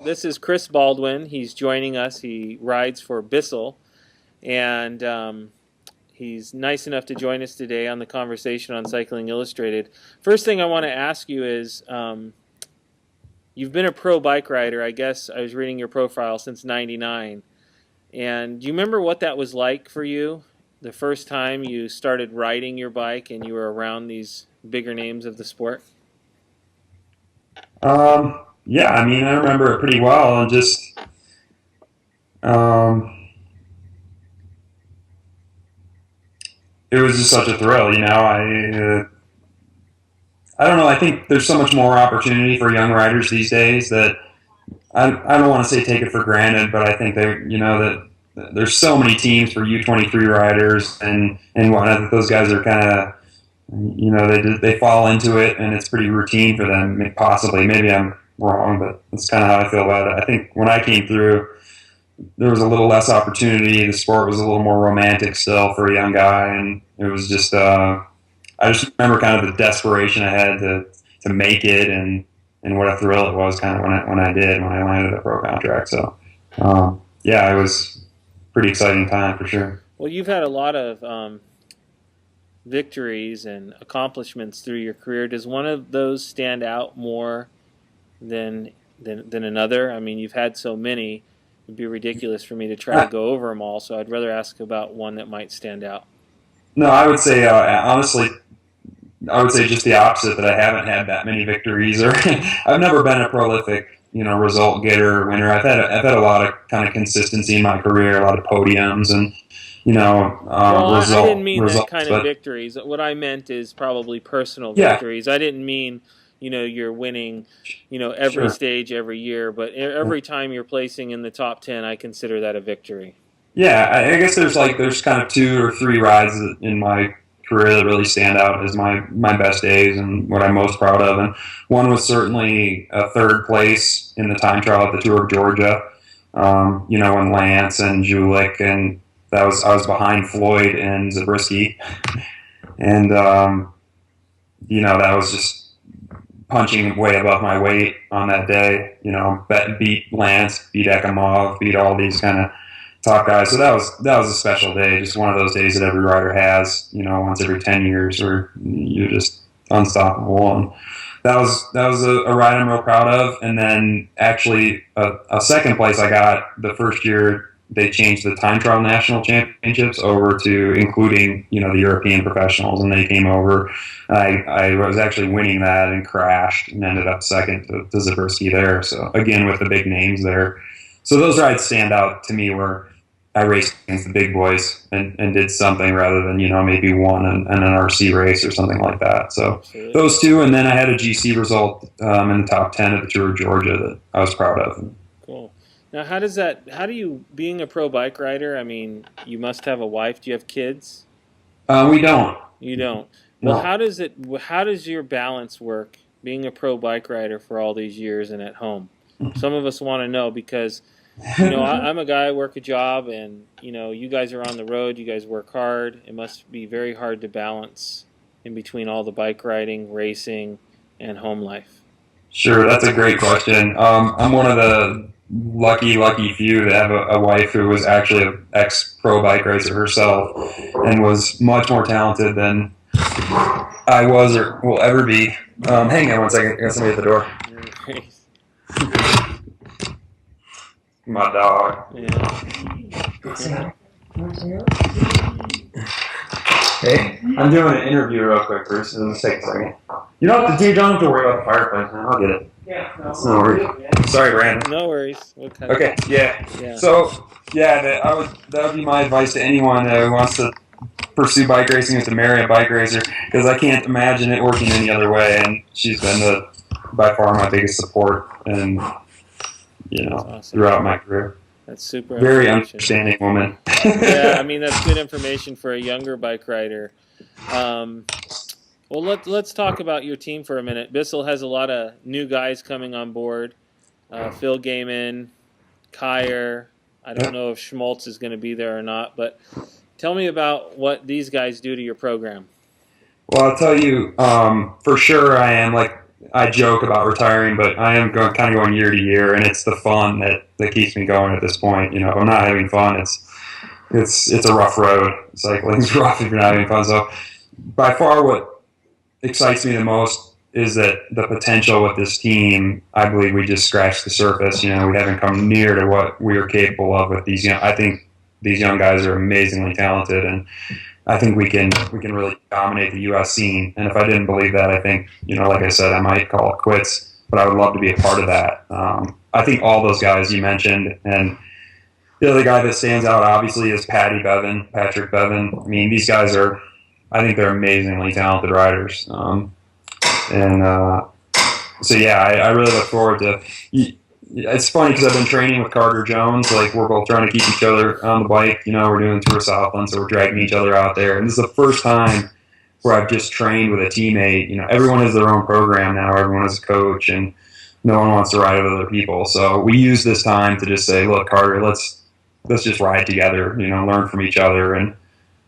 This is Chris Baldwin. He's joining us. He rides for Bissell, and he's nice enough to join us today on the conversation on Cycling Illustrated. First thing I want to ask you is, you've been a pro bike rider. I guess I was reading your profile since '99, and do you remember what that was like for you? The first time you started riding your bike and you were around these bigger names of the sport? Yeah, I mean, I remember it pretty well, and just, um, it was just such a thrill, you know. I don't know. I think there's so much more opportunity for young riders these days that I don't want to say take it for granted, but I think that there's so many teams for U23 riders, and whatnot. Those guys are kind of, they fall into it, and it's pretty routine for them. Possibly, maybe I'm wrong, but that's kind of how I feel about it. I think when I came through, there was a little less opportunity. The sport was a little more romantic still for a young guy, and it was just. I just remember kind of the desperation I had to make it, and what a thrill it was kind of when I landed a pro contract. So yeah, it was a pretty exciting time for sure. Well, you've had a lot of victories and accomplishments through your career. Does one of those stand out more than another? I mean, you've had so many. It'd be ridiculous for me to try to go over them all. So I'd rather ask about one that might stand out. No, I would say honestly, I would say just the opposite. That I haven't had that many victories, or I've never been a prolific, result getter, winner. I've had a lot of kind of consistency in my career, a lot of podiums, and Well, I didn't mean that results. kind of But victories. What I meant is probably personal yeah, victories. I didn't mean, you're winning, every sure. stage every year, but every time you're placing in the top 10, I consider that a victory. Yeah, I guess there's kind of two or three rides in my career that really stand out as my best days and what I'm most proud of. And one was certainly a third place in the time trial at the Tour of Georgia. When Lance and Julik, and I was behind Floyd and Zabriskie, and that was just punching way above my weight on that day. Beat Lance, beat Ekimov, beat all these kind of top guys. So that was a special day. Just one of those days that every rider has. Once every 10 years, where you're just unstoppable. And that was a ride I'm real proud of. And then actually a second place I got the first year. They changed the time trial national championships over to including, the European professionals, and they came over. I was actually winning that and crashed and ended up second to Zabriskie there. So again, with the big names there. So those rides stand out to me where I raced against the big boys and did something rather than, maybe won an RC race or something like that. So Absolutely. those two, and then I had a GC result in the top 10 of the Tour of Georgia that I was proud of. Cool. Now, how do you, being a pro bike rider, I mean, you must have a wife. Do you have kids? We don't. You don't. Well, No. how does your balance work being a pro bike rider for all these years and at home? Some of us want to know because, I'm a guy, I work a job, and, you guys are on the road, you guys work hard. It must be very hard to balance in between all the bike riding, racing, and home life. Sure, that's a great question. I'm one of the lucky few to have a wife who was actually an ex-pro bike racer herself and was much more talented than I was or will ever be. Hang on one second. I got somebody at the door. My dog. Yeah. Hey, I'm doing an interview real quick, Bruce. It'll just take a second. You don't have to, you don't have to worry about the fireplace, man. I'll get it. Yeah, It's no worries. Sorry, Brandon. No worries. Okay, yeah. Yeah. So, yeah, that would be my advice to anyone who wants to pursue bike racing is to marry a bike racer, because I can't imagine it working any other way. And she's been by far my biggest support, and Awesome. throughout my career. That's super. Very understanding woman. Yeah, I mean that's good information for a younger bike rider. Well, let's talk about your team for a minute. Bissell has a lot of new guys coming on board. Phil Gaiman, Kyer. I don't know if Schmaltz is going to be there or not, but tell me about what these guys do to your program. Well, I'll tell you, for sure I am, like I joke about retiring, but I am kind of going year to year, and it's the fun that keeps me going at this point. If I'm not having fun, it's a rough road. Cycling's rough if you're not having fun. So by far, what excites me the most is that the potential with this team. I believe we just scratched the surface. We haven't come near to what we are capable of with these. I think these young guys are amazingly talented, and I think we can really dominate the U.S. scene. And if I didn't believe that, I think, like I said, I might call it quits. But I would love to be a part of that. I think all those guys you mentioned, and the other guy that stands out obviously is Patrick Bevan. I mean, these guys I think they're amazingly talented riders. So yeah, I really look forward to. It's funny because I've been training with Carter Jones. Like, we're both trying to keep each other on the bike. We're doing Tour Southland, so we're dragging each other out there. And this is the first time where I've just trained with a teammate. Everyone has their own program now. Everyone has a coach, and no one wants to ride with other people. So we use this time to just say, look, Carter, let's just ride together. Learn from each other and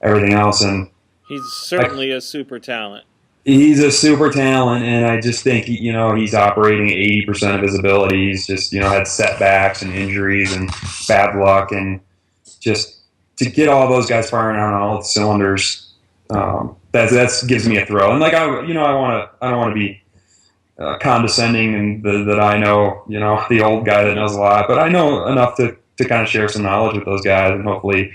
everything else. And he's certainly a super talent. He's a super talent, and I just think he's operating at 80% of his ability. He's just had setbacks and injuries and bad luck, and just to get all those guys firing on all cylinders, that gives me a thrill. And like I don't want to be condescending and that I know the old guy that knows a lot, but I know enough to kind of share some knowledge with those guys, and hopefully,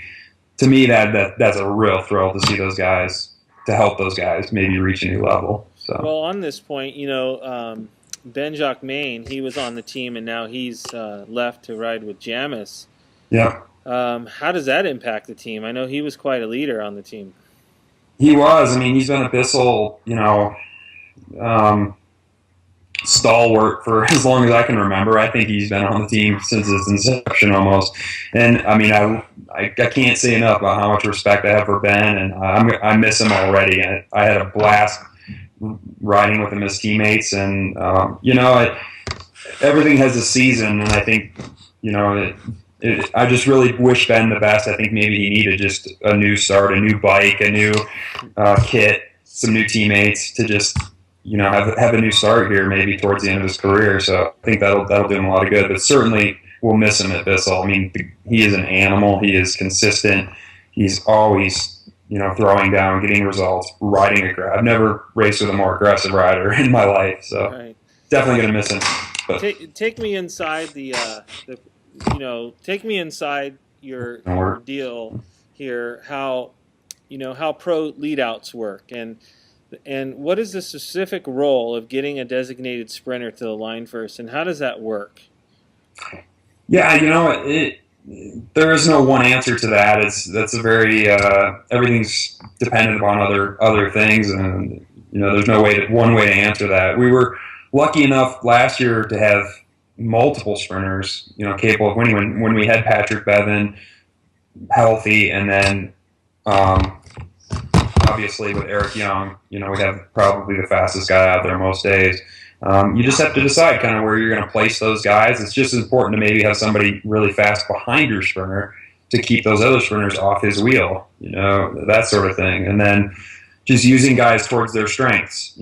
to me that's a real thrill to see those guys. To help those guys maybe reach a new level. So. Well, on this point, Ben Jacquemain, he was on the team, and now he's left to ride with Jamis. Yeah. How does that impact the team? I know he was quite a leader on the team. He was. I mean, he's been a Bissell, stalwart for as long as I can remember. I think he's been on the team since its inception almost. And I mean, I can't say enough about how much respect I have for Ben, and I miss him already. And I had a blast riding with him as teammates, and everything has a season, and I think I just really wish Ben the best. I think maybe he needed just a new start, a new bike, a new kit, some new teammates to just have a new start here maybe towards the end of his career. So I think that'll do him a lot of good. But certainly we'll miss him at Bissell. I mean, he is an animal. He is consistent. He's always throwing down, getting results, riding I've never raced with a more aggressive rider in my life. So right. Definitely gonna miss him. But take me inside take me inside your deal here. How pro leadouts work, and what is the specific role of getting a designated sprinter to the line first, and how does that work? Yeah, there is no one answer to that. That's a very everything's dependent upon other things, and there's no one way to answer that. We were lucky enough last year to have multiple sprinters, capable of winning when we had Patrick Bevan healthy, and then obviously with Eric Young, we have probably the fastest guy out there most days. You just have to decide kind of where you're going to place those guys. It's just important to maybe have somebody really fast behind your sprinter to keep those other sprinters off his wheel, that sort of thing. And then just using guys towards their strengths.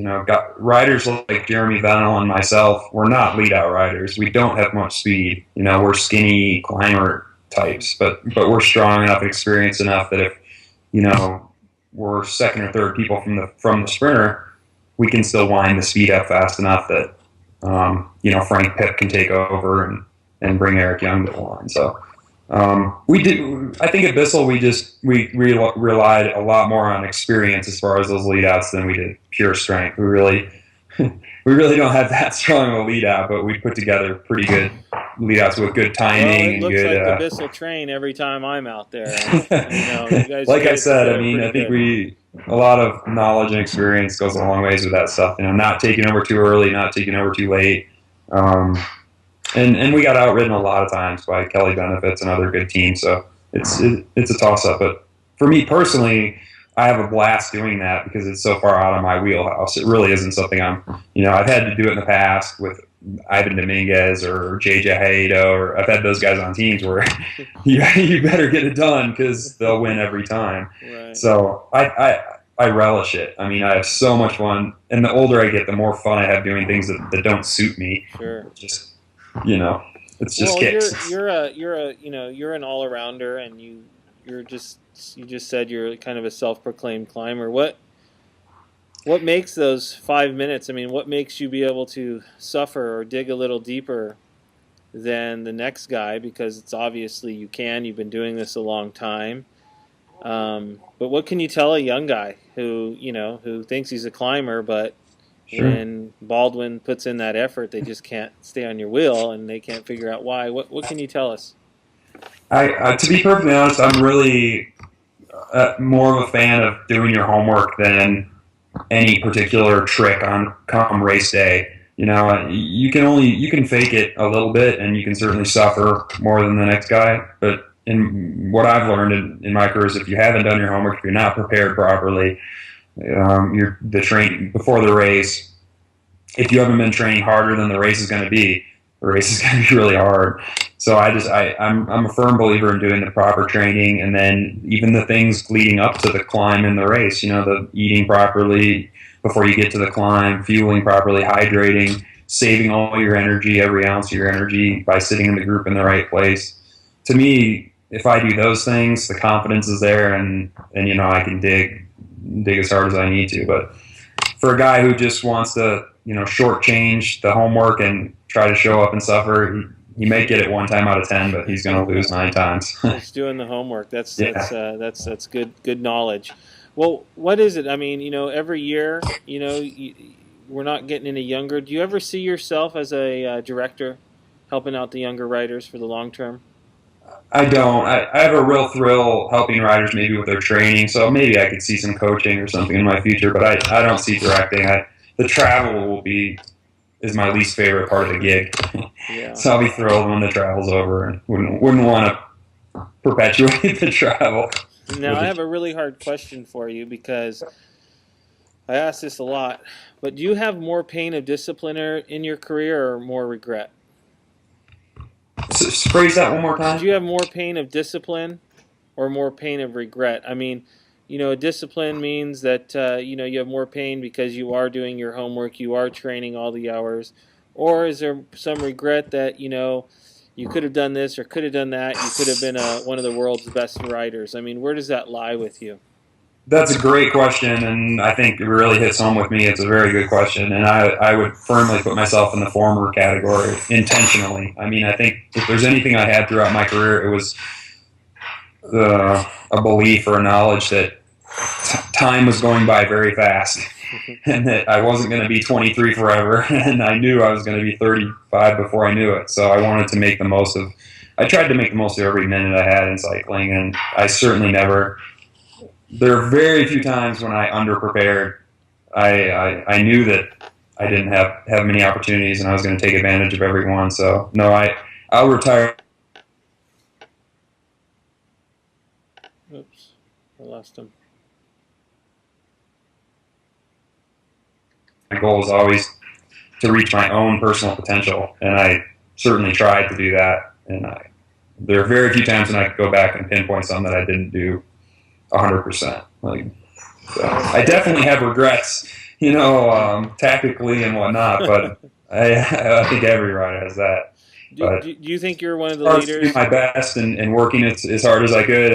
Riders like Jeremy Venel and myself, we're not lead-out riders. We don't have much speed. We're skinny climber types, but we're strong enough, experienced enough that if, we're second or third people from the sprinter, we can still wind the speed up fast enough that Frank Pipp can take over and bring Eric Young to the line. So I think at Bissell we relied a lot more on experience as far as those lead outs than we did pure strength. We really don't have that strong of a lead out, but we put together pretty good lead outs with good timing. Well, it looks and good, like the Bissell train every time I'm out there. You guys like I said, I mean, I think a lot of knowledge and experience goes a long ways with that stuff. Not taking over too early, not taking over too late. And we got outridden a lot of times by Kelly Benefits and other good teams. So it's a toss up. But for me personally, I have a blast doing that because it's so far out of my wheelhouse. It really isn't something I've had to do it in the past with Ivan Dominguez or JJ Hayedo, or I've had those guys on teams where you better get it done because they'll win every time. Right. So I relish it. I mean, I have so much fun, and the older I get, the more fun I have doing things that don't suit me. Sure. Just, you know, it's just Well, kicks. you're an all arounder, and you just said you're kind of a self proclaimed climber. What makes those 5 minutes? I mean, what makes you be able to suffer or dig a little deeper than the next guy? Because it's obviously you can. You've been doing this a long time. But what can you tell a young guy who thinks he's a climber, but Sure. when Baldwin puts in that effort, they just can't stay on your wheel and they can't figure out why. What can you tell us? To be perfectly honest, I'm really more of a fan of doing your homework than any particular trick on come race day. You can fake it a little bit, and you can certainly suffer more than the next guy. But in what I've learned in my career is, if you haven't done your homework, if you're not prepared properly, you're the train before the race. If you haven't been training harder than the race is going to be, the race is going to be really hard. So I'm a firm believer in doing the proper training, and then even the things leading up to the climb in the race. The eating properly before you get to the climb, fueling properly, hydrating, saving all your energy, every ounce of your energy by sitting in the group in the right place. To me, if I do those things, the confidence is there, and I can dig as hard as I need to. But for a guy who just wants to shortchange the homework and try to show up and suffer, he may get it one time out of 10, but he's going to lose 9 times. Just doing the homework. Yeah. That's good knowledge. Well, what is it? I mean, every year, we're not getting any younger. Do you ever see yourself as a director, helping out the younger riders for the long term? I don't. I have a real thrill helping riders maybe with their training, so maybe I could see some coaching or something in my future, but I don't see directing. The travel is my least favorite part of the gig. Yeah. So I'll be thrilled when the travel's over, and wouldn't want to perpetuate the travel. Now, I have a really hard question for you because I ask this a lot, but do you have more pain of discipline in your career or more regret? Phrase that one more time. Did you have more pain of discipline or more pain of regret? I mean, discipline means that you have more pain because you are doing your homework, you are training all the hours, or is there some regret that you could have done this or could have done that? You could have been one of the world's best riders. I mean, where does that lie with you? That's a great question, and I think it really hits home with me. It's a very good question, and I would firmly put myself in the former category intentionally. I mean, I think if there's anything I had throughout my career, it was a belief or a knowledge that time was going by very fast, and that I wasn't going to be 23 forever, and I knew I was going to be 35 before I knew it. So I wanted to make the most of. I tried to make the most of every minute I had in cycling, and I certainly never. There are very few times when I underprepared. I knew that I didn't have many opportunities, and I was going to take advantage of every one. So no, I'll retire. Oops, I lost him. My goal is always to reach my own personal potential, and I certainly tried to do that. And there are very few times when I could go back and pinpoint something that I didn't do 100%. So I definitely have regrets, tactically and whatnot, but I think every rider has that. Do you think you're one of the leaders? leaders? To do my best and working as hard as I could,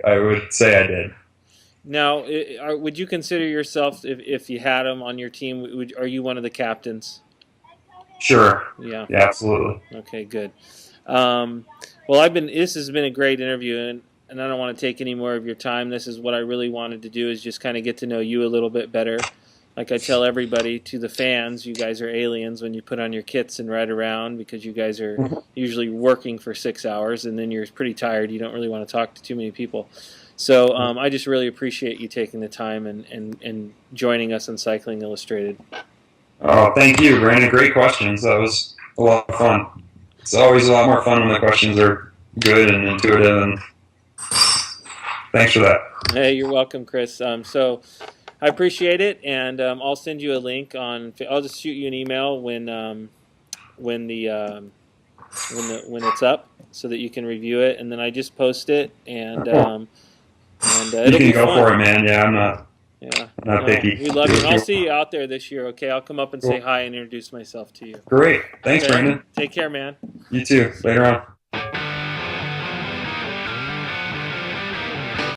I would say I did. Now, would you consider yourself, if you had him on your team, are you one of the captains? Sure. Yeah, absolutely. Okay, good. Well, this has been a great interview, and I don't want to take any more of your time. This is what I really wanted to do, is just kind of get to know you a little bit better. Like I tell everybody, to the fans, you guys are aliens when you put on your kits and ride around, because you guys are usually working for 6 hours, and then you're pretty tired. You don't really want to talk to too many people. So I just really appreciate you taking the time and joining us on Cycling Illustrated. Oh, thank you, Brandon. Great questions. That was a lot of fun. It's always a lot more fun when the questions are good and intuitive, and thanks for that. Hey, you're welcome, Chris. So I appreciate it, and I'll send you a link on. I'll just shoot you an email when it's up, so that you can review it, and then I just post it, and you it'll can be go fun. for it, man. Yeah, I'm not. Yeah. I'm not picky. We love you. And I'll see you out there this year, okay? I'll come up and say hi and introduce myself to you. Great. Thanks, Okay? Brandon. Take care, man. You too. Later on.